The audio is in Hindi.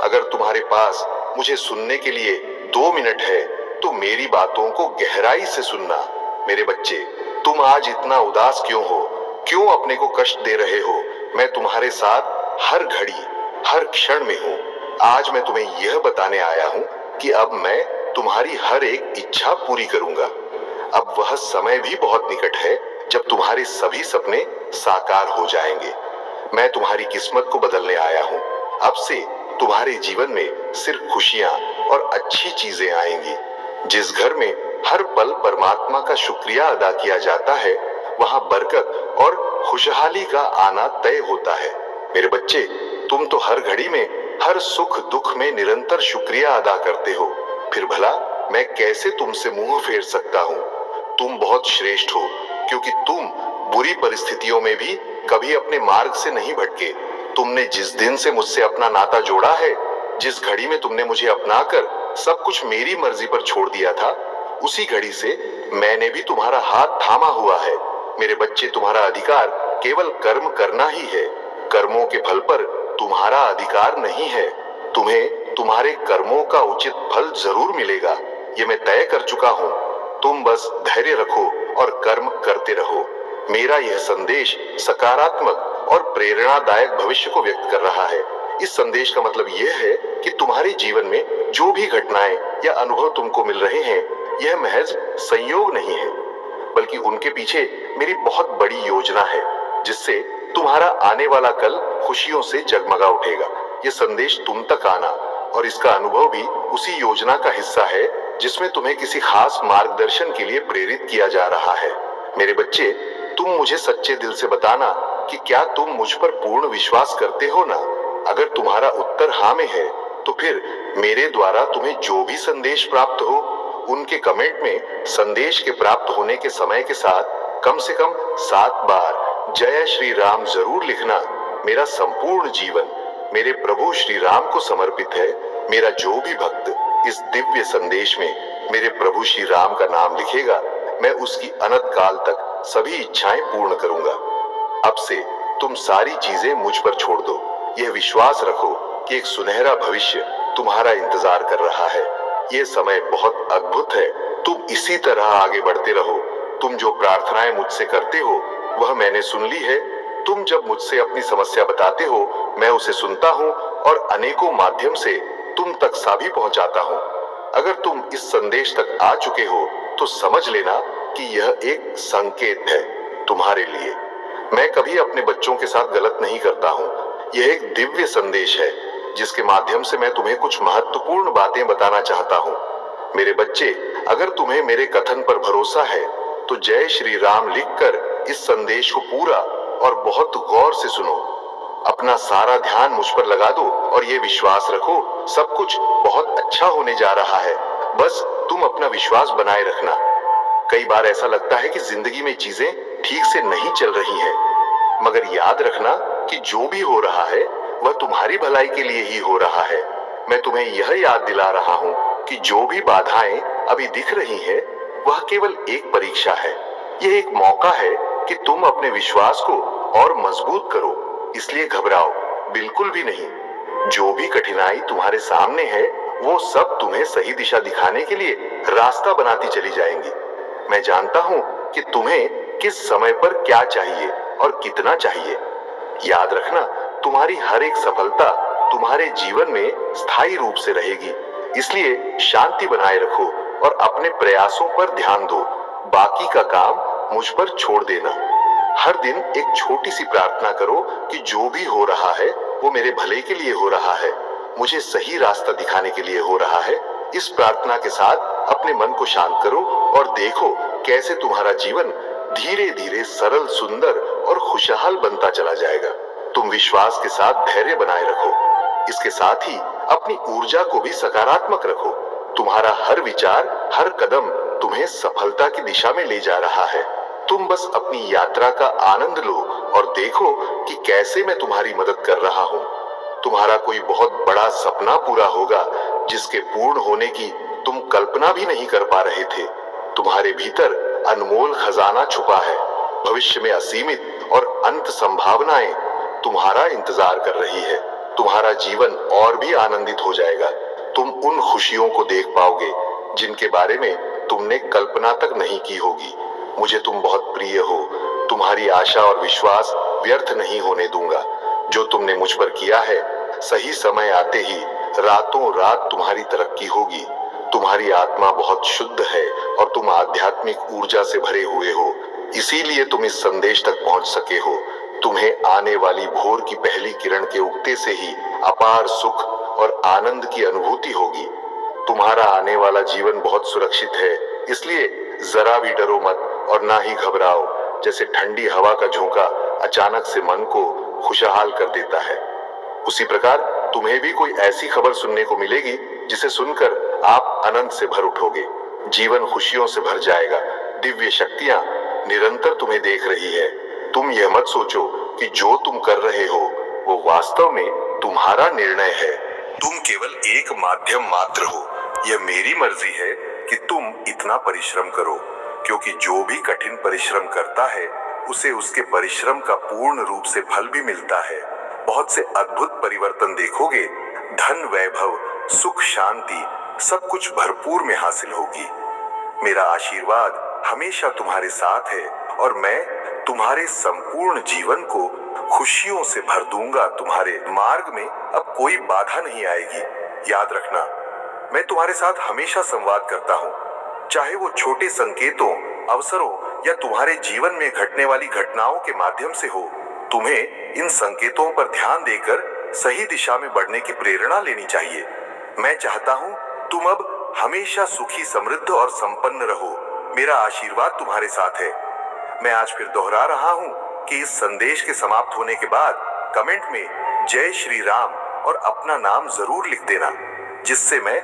अगर तुम्हारे पास मुझे सुनने के लिए 2 मिनट है तो मेरी बातों को गहराई से सुनना। मेरे बच्चे, तुम आज इतना उदास क्यों हो? क्यों अपने को कष्ट दे रहे हो? मैं तुम्हारे साथ हर घड़ी, हर क्षण में हूँ। आज मैं तुम्हें यह बताने आया हूँ कि अब मैं तुम्हारी हर एक इच्छा पूरी करूंगा। अब वह समय भी बहुत निकट है जब तुम्हारे सभी सपने साकार हो जाएंगे। मैं तुम्हारी किस्मत को बदलने आया हूँ। अब से तुम्हारे जीवन में सिर्फ खुशियां और अच्छी चीजें आएंगी। जिस घर में हर पल परमात्मा का शुक्रिया अदा किया जाता है, वहां बरकत और खुशहाली का आना तय होता है। मेरे बच्चे, तुम तो हर घड़ी में, हर सुख दुख में निरंतर शुक्रिया अदा करते हो। फिर भला मैं कैसे तुमसे मुंह फेर सकता हूँ? तुम बहुत श्रेष्ठ हो, क्योंकि तुम बुरी परिस्थितियों में भी कभी अपने मार्ग से नहीं भटके। तुमने जिस दिन से मुझसे अपना नाता जोड़ा है, जिस घड़ी में तुमने मुझे अपनाकर सब कुछ मेरी मर्जी पर छोड़ दिया था, उसी घड़ी से मैंने भी तुम्हारा हाथ थामा हुआ है। मेरे बच्चे, तुम्हारा अधिकार केवल कर्म करना ही है। कर्मों के फल पर तुम्हारा अधिकार नहीं है। तुम्हें तुम्हारे कर्मों का उचित फल जरूर मिलेगा, ये मैं तय कर चुका हूँ। तुम बस धैर्य रखो और कर्म करते रहो। मेरा यह संदेश सकारात्मक और प्रेरणादायक भविष्य को व्यक्त कर रहा है। इस संदेश का मतलब यह है कि तुम्हारे जीवन में जो भी घटनाएं या अनुभव तुमको मिल रहे हैं, यह महज संयोग नहीं है, बल्कि उनके पीछे मेरी बहुत बड़ी योजना है, जिससे तुम्हारा आने वाला कल खुशियों से जगमगा उठेगा। यह संदेश तुम तक आना और इसका अनुभव भी उसी योजना का हिस्सा है जिसमें तुम्हें किसी खास मार्गदर्शन के लिए प्रेरित किया जा रहा है। मेरे बच्चे, तुम मुझे सच्चे दिल से बताना कि क्या तुम मुझ पर पूर्ण विश्वास करते हो ना? अगर तुम्हारा उत्तर हाँ में है, तो फिर मेरे द्वारा तुम्हें जो भी संदेश प्राप्त हो, उनके कमेंट में संदेश के प्राप्त होने के समय के साथ कम से कम 7 बार जय श्री राम जरूर लिखना। मेरा संपूर्ण जीवन मेरे प्रभु श्री राम को समर्पित है। मेरा जो भी भक्त इस दिव्य संदेश में मेरे प्रभु श्री राम का नाम लिखेगा, मैं उसकी अनंत काल तक सभी इच्छाएं पूर्ण करूंगा। अब से तुम सारी चीजें मुझ पर छोड़ दो। यह विश्वास रखो कि एक सुनहरा भविष्य तुम्हारा इंतजार कर रहा है। यह समय बहुत अद्भुत है। तुम इसी तरह आगे बढ़ते रहो। तुम जो प्रार्थनाएं मुझसे करते हो, वह मैंने सुन ली है। तुम जब मुझसे अपनी समस्या बताते हो, मैं उसे सुनता हूँ और अनेकों माध्यम से तुम तक साभी पहुंचाता हूँ। अगर तुम इस संदेश तक आ चुके हो, तो समझ लेना कि यह एक संकेत है तुम्हारे लिए। मैं कभी अपने बच्चों के साथ गलत नहीं करता हूँ। यह एक दिव्य संदेश है जिसके माध्यम से मैं तुम्हें कुछ महत्वपूर्ण बातें बताना चाहता हूँ। मेरे बच्चे, अगर तुम्हें मेरे कथन पर भरोसा है, तो जय श्री राम लिखकर इस संदेश को पूरा और बहुत गौर से सुनो। अपना सारा ध्यान मुझ पर लगा दो और ये विश्वास रखो, सब कुछ बहुत अच्छा होने जा रहा है। बस तुम अपना विश्वास बनाए रखना। कई बार ऐसा लगता है कि जिंदगी में चीजें ठीक से नहीं चल रही हैं, मगर याद रखना कि जो भी हो रहा है वह तुम्हारी भलाई के लिए ही हो रहा है। मैं तुम्हें यह याद दिला रहा हूँ कि जो भी बाधाएं अभी दिख रही हैं, वह केवल एक परीक्षा है। यह एक मौका है कि तुम अपने विश्वास को और मजबूत करो। इसलिए घबराओ बिल्कुल भी नहीं। जो भी कठिनाई तुम्हारे सामने है, वो सब तुम्हें सही दिशा दिखाने के लिए रास्ता बनाती चली जाएंगी। मैं जानता हूँ कि तुम्हें किस समय पर क्या चाहिए और कितना चाहिए। याद रखना, तुम्हारी हर एक सफलता तुम्हारे जीवन में स्थायी रूप से रहेगी। इसलिए शांति बनाए रखो और अपने प्रयासों पर ध्यान दो। बाकी का काम मुझ पर छोड़ देना। हर दिन एक छोटी सी प्रार्थना करो कि जो भी हो रहा है वो मेरे भले के लिए हो रहा है, मुझे सही रास्ता दिखाने के लिए हो रहा है। इस प्रार्थना के साथ अपने मन को शांत करो और देखो कैसे तुम्हारा जीवन धीरे धीरे सरल, सुंदर और खुशहाल बनता चला जाएगा। तुम विश्वास के साथ धैर्य बनाए रखो। इसके साथ ही अपनी ऊर्जा को भी सकारात्मक रखो। तुम्हारा हर विचार, हर कदम तुम्हें सफलता की दिशा में ले जा रहा है। तुम बस अपनी यात्रा का आनंद लो और देखो कि कैसे मैं तुम्हारी मदद कर रहा हूँ। तुम्हारा कोई बहुत बड़ा सपना पूरा होगा जिसके पूर्ण होने की तुम कल्पना भी नहीं कर पा रहे थे। तुम्हारे भीतर अनमोल खजाना छुपा है। भविष्य में असीमित और अनंत संभावनाएं तुम्हारा इंतजार कर रही है। तुम्हारा जीवन और भी आनंदित हो जाएगा। तुम उन खुशियों को देख पाओगे जिनके बारे में तुमने कल्पना तक नहीं की होगी। मुझे तुम बहुत प्रिय हो। तुम्हारी आशा और विश्वास व्यर्थ नहीं होने दूंगा। जो तुमने मुझ पर किया है, सही समय आते ही रातों रात तुम्हारी तरक्की होगी। तुम्हारी आत्मा बहुत शुद्ध है और तुम आध्यात्मिक ऊर्जा से भरे हुए हो। इसीलिए तुम इस संदेश तक पहुंच सके हो। तुम्हें आने वाली भोर की पहली किरण के उगते से ही अपार सुख और आनंद की अनुभूति होगी। तुम्हारा आने वाला जीवन बहुत सुरक्षित है, इसलिए जरा भी डरो मत और ना ही घबराओ। जैसे ठंडी हवा का झोंका अचानक से मन को खुशहाल कर देता है, उसी प्रकार तुम्हें भी कोई ऐसी खबर सुनने को मिलेगी जिसे सुनकर आप आनंद से भर उठोगे। जीवन खुशियों से भर जाएगा। दिव्य शक्तियां निरंतर तुम्हें देख रही है। तुम यह मत सोचो कि जो तुम कर रहे हो वो वास्तव में तुम्हारा निर्णय है। तुम केवल एक माध्यम मात्र हो। यह मेरी मर्जी है कि तुम इतना परिश्रम करो, क्योंकि जो भी कठिन परिश्रम करता है उसे उसके परिश्रम का पूर्ण रूप से फल भी मिलता है। बहुत से अद्भुत परिवर्तन देखोगे। धन, वैभव, सुख, शांति सब कुछ भरपूर में हासिल होगी। मेरा आशीर्वाद हमेशा तुम्हारे साथ है और मैं तुम्हारे संपूर्ण जीवन को खुशियों से भर दूंगा। तुम्हारे मार्ग में अब कोई बाधा नहीं आएगी। याद रखना, मैं तुम्हारे साथ हमेशा संवाद करता हूँ, चाहे वो छोटे संकेतों, अवसरों या तुम्हारे जीवन में घटने वाली घटनाओं के माध्यम से हो। तुम्हें इन संकेतों पर ध्यान देकर सही दिशा में बढ़ने की प्रेरणा लेनी चाहिए। मैं चाहता हूँ तुम अब हमेशा सुखी, समृद्ध और संपन्न रहो। मेरा आशीर्वाद तुम्हारे साथ है। मैं आज फिर दोहरा रहा हूँ कि इस संदेश के समाप्त होने के बाद कमेंट में जय श्री राम और अपना नाम जरूर लिख देना, जिससे मैं